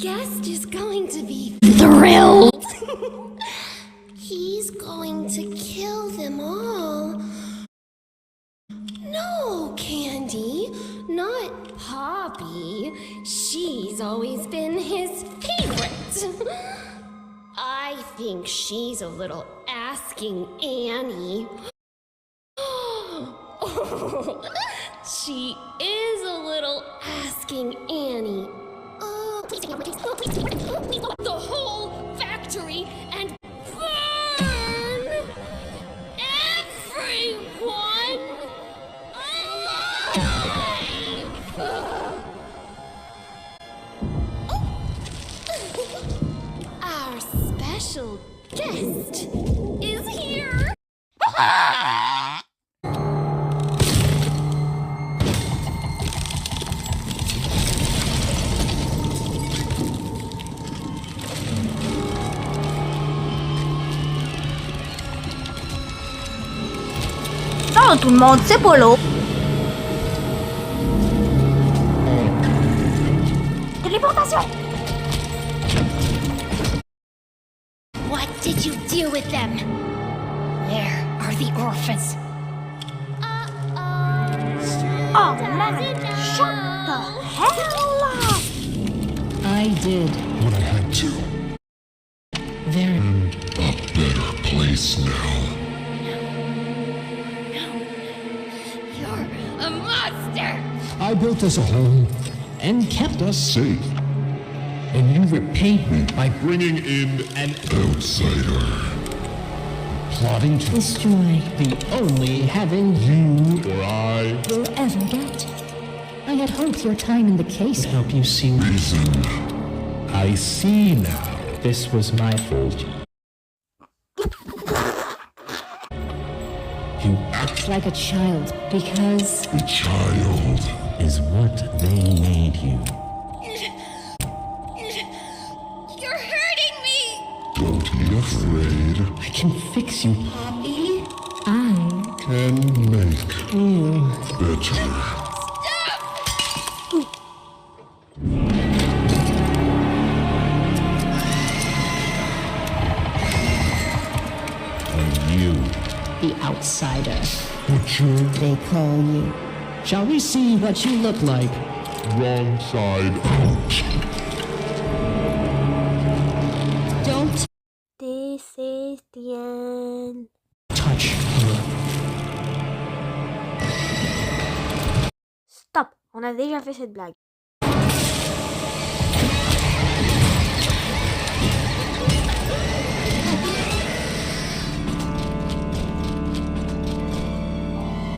guest is going to be thrilled. He's going to kill them all. No, Candy, not Poppy. She's always been his favorite. I think she's a little asking Annie. She is a little asking Annie. Please blow up the whole factory and burn everyone alive! Our special guest is here! Non, tout le monde, c'est Polo. Téléportation. What did you do with them? Where are the orphans? Oh man, shut the hell up. I did. What I had to. There. A better place now. You're a monster! I built us a home And kept us. safe. And you repaid me by bringing in an outsider. Plotting to Destroy the only heaven you or I. will ever get. I had hoped your time in the case would help you see. Reason. I see now. This was my fault. You act Like a child, because a child. Is what they made you. You're hurting me! Don't be afraid. I can fix you. Poppy? I Can make better. And you. the outsider. Butcher. They call you. Shall we see what you look like? Wrong side out. Don't This is the end. touch her. Stop, on a déjà fait cette blague.